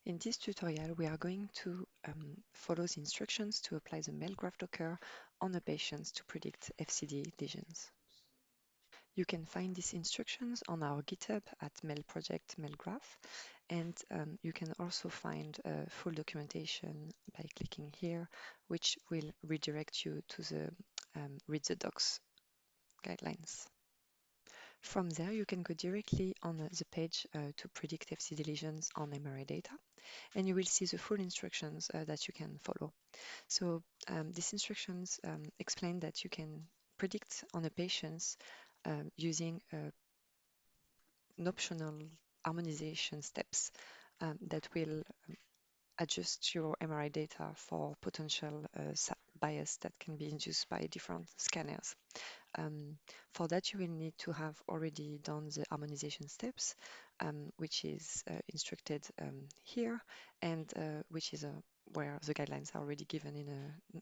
In this tutorial, we are going to follow the instructions to apply the MELD Graph Docker on the patients to predict FCD lesions. You can find these instructions on our GitHub at MELD project MELD Graph, and you can also find full documentation by clicking here, which will redirect you to the Read the Docs guidelines. From there, you can go directly on the page to predict FCD lesions on MRI data, and you will see the full instructions that you can follow. So these instructions explain that you can predict on a patient using an optional harmonization steps that will adjust your MRI data for potential bias that can be induced by different scanners. For that, you will need to have already done the harmonization steps, which is instructed here, and which is where the guidelines are already given in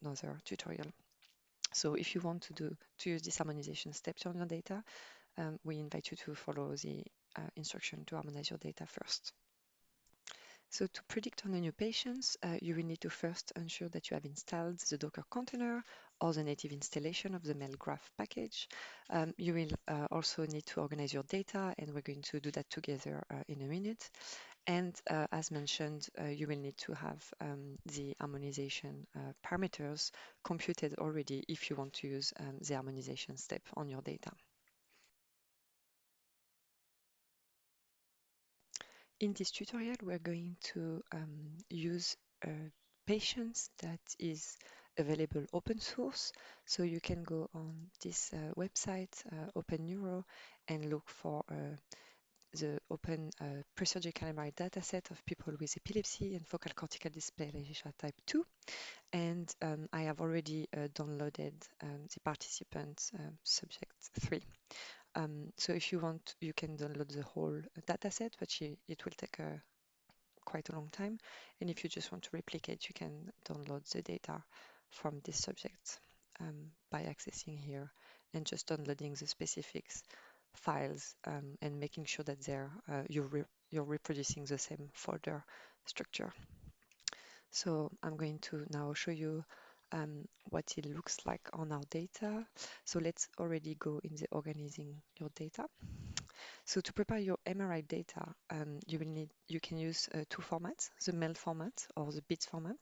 another tutorial. So if you want to use this harmonization steps on your data, we invite you to follow the instruction to harmonize your data first. So to predict on the new patients, you will need to first ensure that you have installed the Docker container or the native installation of the MELD Graph package. You will also need to organize your data, and we're going to do that together in a minute. And as mentioned, you will need to have the harmonization parameters computed already if you want to use the harmonization step on your data. In this tutorial, we're going to use a patient that is available open source. So you can go on this website, OpenNeuro, and look for the open presurgical MRI dataset of people with epilepsy and focal cortical dysplasia type 2. And I have already downloaded the participant subject 3. So if you want, you can download the whole dataset, but it will take quite a long time. And if you just want to replicate, you can download the data from this subject by accessing here and just downloading the specifics files and making sure that you're reproducing the same folder structure. So I'm going to now show you what it looks like on our data. So let's already go in the organizing your data. So to prepare your MRI data, you can use two formats, the MELD format or the bits format.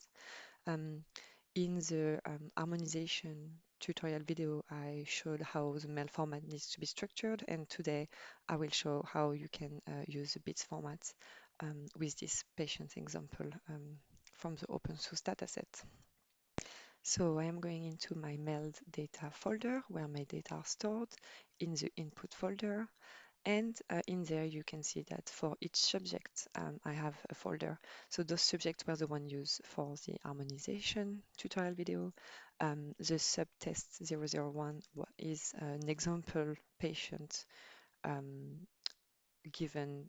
In the harmonization tutorial video, I showed how the MELD format needs to be structured, and today I will show how you can use the bits format with this patient example from the open source dataset. So I am going into my MELD data folder where my data are stored in the input folder. And in there, you can see that for each subject, I have a folder. So those subjects were the one used for the harmonization tutorial video. The subtest 001 is an example patient given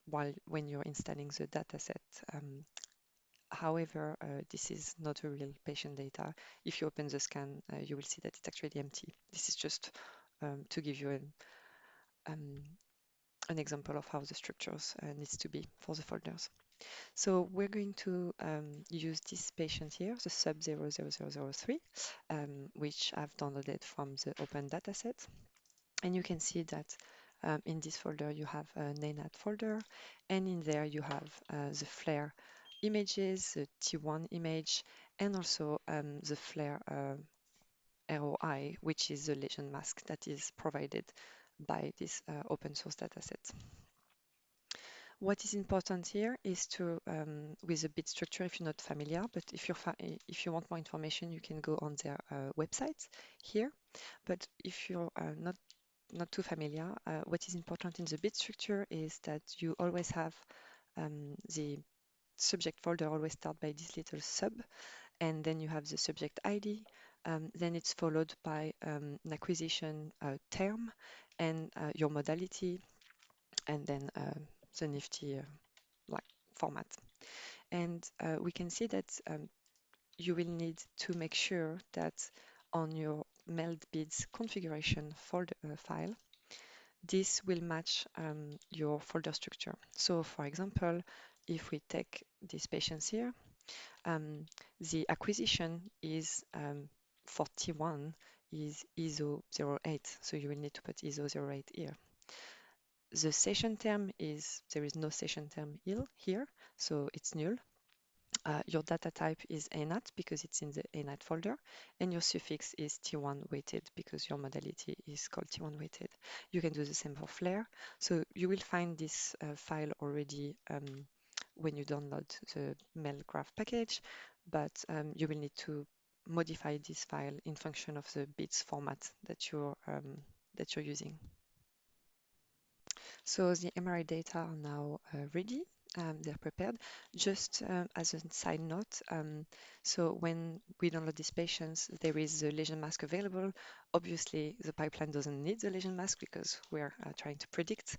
when you're installing the dataset. However, this is not a real patient data. If you open the scan, you will see that it's actually empty. This is just to give you an example of how the structures needs to be for the folders. So we're going to use this patient here, the sub 00003, which I've downloaded from the open dataset. And you can see that in this folder you have a NANAT folder, and in there you have the FLAIR images, the T1 image, and also the FLAIR ROI, which is the lesion mask that is provided by this open source dataset. What is important here is to, with the bit structure, if you're not familiar, but if you want more information, you can go on their website here. But if you're not too familiar, what is important in the bit structure is that you always have the subject folder always start by this little sub, and then you have the subject ID. Then it's followed by an acquisition term and your modality, and then the nifty format. And we can see that you will need to make sure that on your MELD bids configuration folder file, this will match your folder structure. So for example, if we take these patients here, the acquisition is for T1 is ISO 08, so you will need to put ISO 08 here. The session term is, there is no session term here, so it's null. Your data type is ANAT because it's in the ANAT folder, and your suffix is T1 weighted because your modality is called T1 weighted. You can do the same for FLAIR. So you will find this file already when you download the MELD Graph package, but you will need to modify this file in function of the bits format that you're using. So the MRI data are now ready. They're prepared. Just as a side note, so when we download these patients, there is a lesion mask available. Obviously, the pipeline doesn't need the lesion mask because we're trying to predict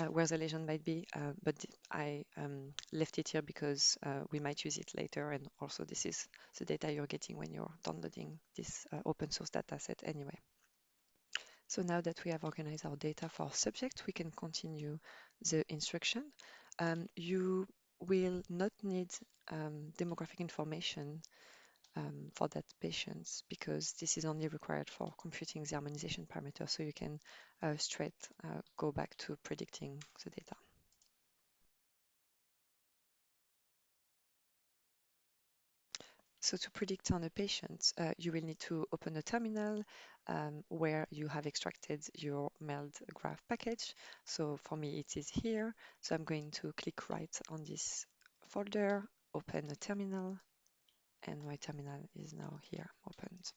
where the lesion might be, but I left it here because we might use it later, and also this is the data you're getting when you're downloading this open source data set anyway. So now that we have organized our data for our subject, we can continue the instruction. You will not need demographic information for that patient because this is only required for computing the harmonization parameter. So you can straight go back to predicting the data. So to predict on a patient, you will need to open a terminal where you have extracted your MELD graph package. So for me, it is here. So I'm going to click right on this folder, open a terminal, and my terminal is now here opened.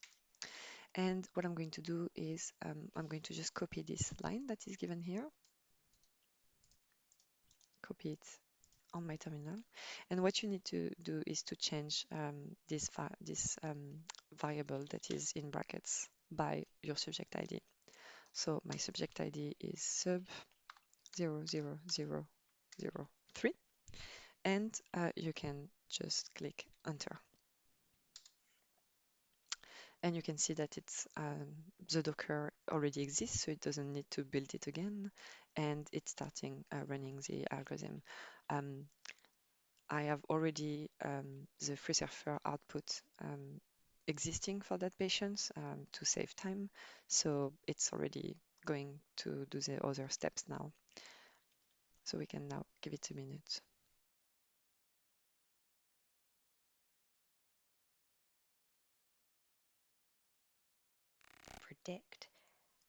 And what I'm going to do is I'm going to just copy this line that is given here, copy it on my terminal. And what you need to do is to change this variable that is in brackets by your subject ID. So my subject ID is sub 00003, and you can just click enter. And you can see that it's the Docker already exists, so it doesn't need to build it again, and it's starting running the algorithm. I have already the FreeSurfer output existing for that patient to save time, so it's already going to do the other steps now. So we can now give it a minute. Predict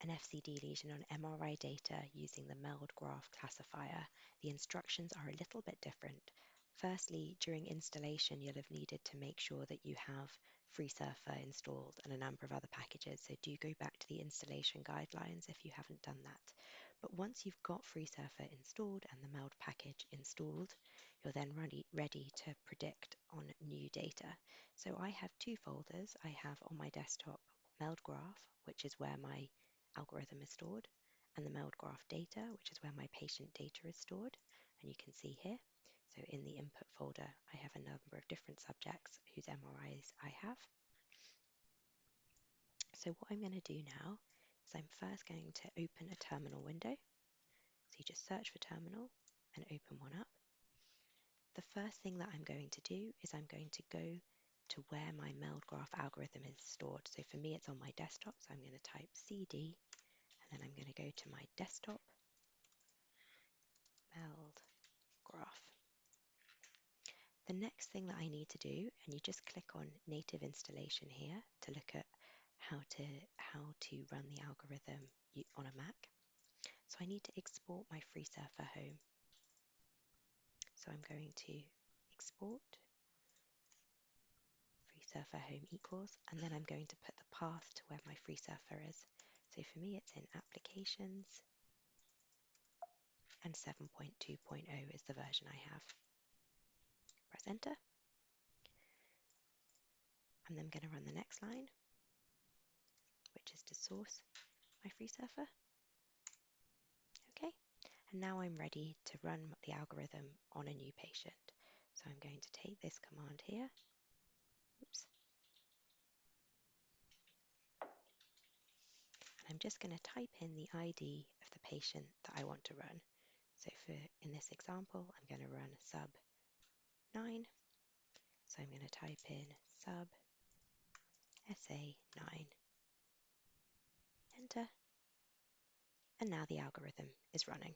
an FCD lesion on MRI data using the MELD Graph classifier. The instructions are a little bit different. Firstly, during installation, you'll have needed to make sure that you have FreeSurfer installed and a number of other packages, so do go back to the installation guidelines if you haven't done that. But once you've got FreeSurfer installed and the MELD package installed, you're then ready to predict on new data. So I have two folders. I have on my desktop MELD Graph, which is where my algorithm is stored, and the MELD Graph data, which is where my patient data is stored. And you can see here, so in the input folder, I have a number of different subjects whose MRIs I have. So what I'm going to do now is I'm first going to open a terminal window. So you just search for terminal and open one up. The first thing that I'm going to do is I'm going to go to where my MELD Graph algorithm is stored. So for me, it's on my desktop. So I'm going to type CD, and then I'm going to go to my desktop, MELD Graph. The next thing that I need to do, and you just click on native installation here to look at how to run the algorithm on a Mac. So I need to export my FreeSurfer home. So I'm going to export FreeSurfer home equals, and then I'm going to put the path to where my FreeSurfer is. So for me, it's in applications, and 7.2.0 is the version I have. Press enter. And then I'm going to run the next line, which is to source my FreeSurfer. Okay, and now I'm ready to run the algorithm on a new patient. So I'm going to take this command here. Oops. And I'm just going to type in the ID of the patient that I want to run. So in this example, I'm going to run sub 9. So I'm going to type in sub SA9, enter, and now the algorithm is running.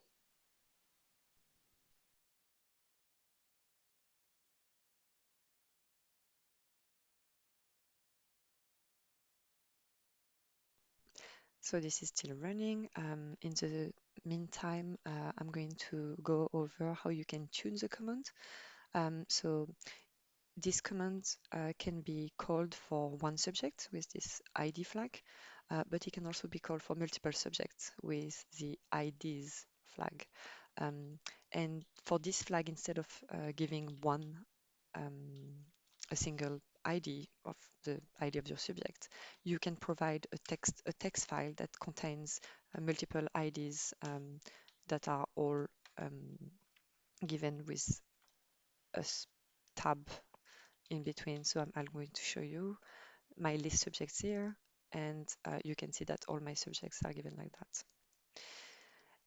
So this is still running. In the meantime, I'm going to go over how you can tune the command. So this command can be called for one subject with this ID flag, but it can also be called for multiple subjects with the IDs flag. Um, and for this flag, instead of giving um, a single ID of the ID of your subject, you can provide a text file that contains multiple IDs that are all um, given with a tab in between. So I'm going to show you my list subjects here, and you can see that all my subjects are given like that.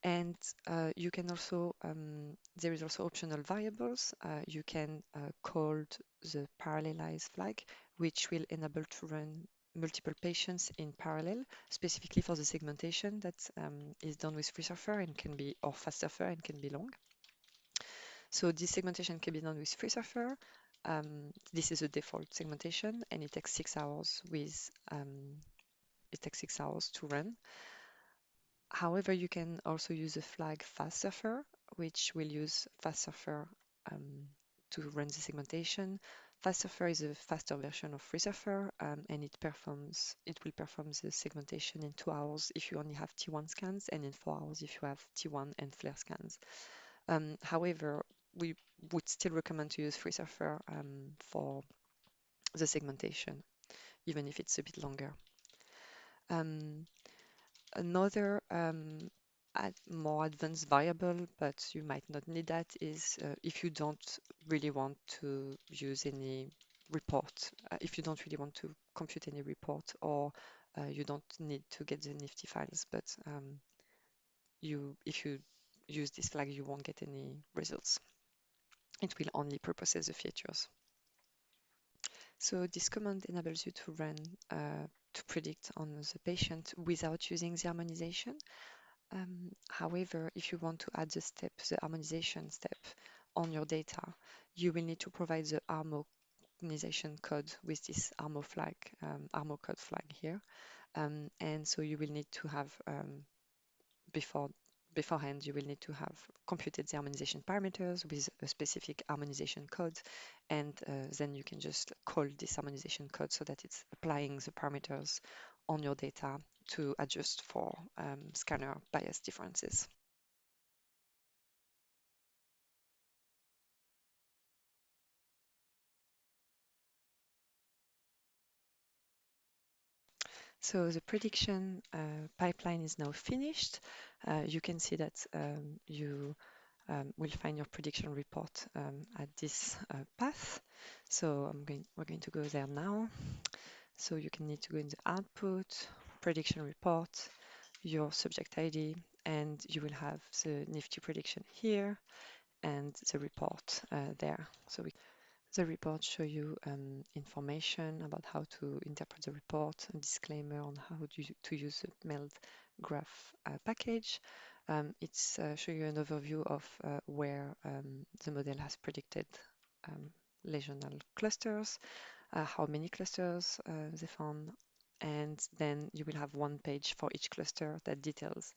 And you can also, there is also optional variables. You can call the parallelize flag, which will enable to run multiple patients in parallel, specifically for the segmentation that is done with FreeSurfer and can be, or FastSurfer and can be long. So this segmentation can be done with FreeSurfer. This is a default segmentation, and it takes 6 hours to run. However, you can also use the flag FastSurfer, which will use FastSurfer um, to run the segmentation. FastSurfer is a faster version of FreeSurfer, and it will perform the segmentation in 2 hours if you only have T1 scans, and in 4 hours if you have T1 and FLAIR scans. However, we would still recommend to use FreeSurfer for the segmentation, even if it's a bit longer. Um, Another more advanced variable, but you might not need that, is if you don't really want to use any report, if you don't really want to compute any report, or you don't need to get the Nifty files, but if you use this flag, you won't get any results. It will only preprocess the features. So this command enables you to run to predict on the patient without using the harmonization. However, if you want to add the harmonization step on your data, you will need to provide the harmonization code with this armo code flag here. And so you will need to have beforehand, you will need to have computed the harmonization parameters with a specific harmonization code, and then you can just call this harmonization code so that it's applying the parameters on your data to adjust for scanner bias differences. So the prediction pipeline is now finished. You can see that you will find your prediction report at this path. So we're going to go there now. So you can need to go in the output, prediction report, your subject ID, and you will have the Nifty prediction here and the report there. So the report show you information about how to interpret the report, a disclaimer on how to use the MELD Graph package. It's show you an overview of where the model has predicted um, lesional clusters, how many clusters they found, and then you will have one page for each cluster that details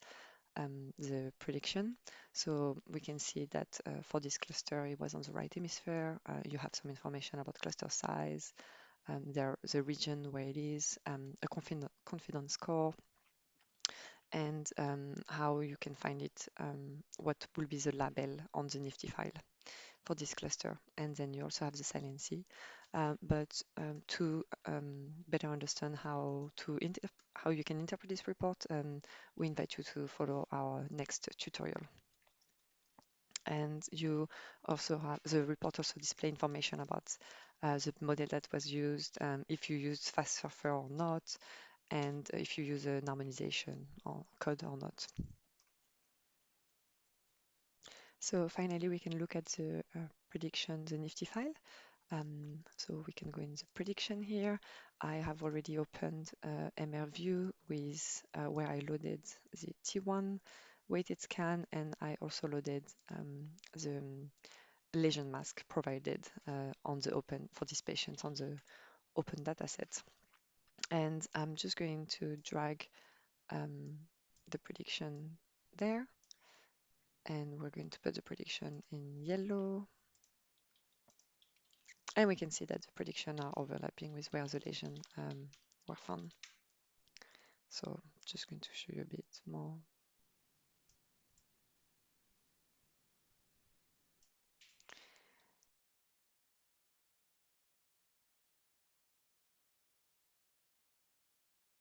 the prediction. So we can see that for this cluster, it was on the right hemisphere. You have some information about cluster size, the region where it is, a confidence score, and how you can find it, what will be the label on the Nifty file for this cluster. And then you also have the saliency. But to better understand how you can interpret this report, we invite you to follow our next tutorial. And you also have the report also display information about the model that was used, if you used FastSurfer or not, and if you use an harmonization or code or not. So finally, we can look at the prediction, the Nifty file. So we can go in the prediction here. I have already opened MR View with where I loaded the T1 weighted scan, and I also loaded the lesion mask provided on the open for this patient on the open dataset. And I'm just going to drag um, the prediction there, and we're going to put the prediction in yellow. And we can see that the prediction are overlapping with where the lesion were found. So just going to show you a bit more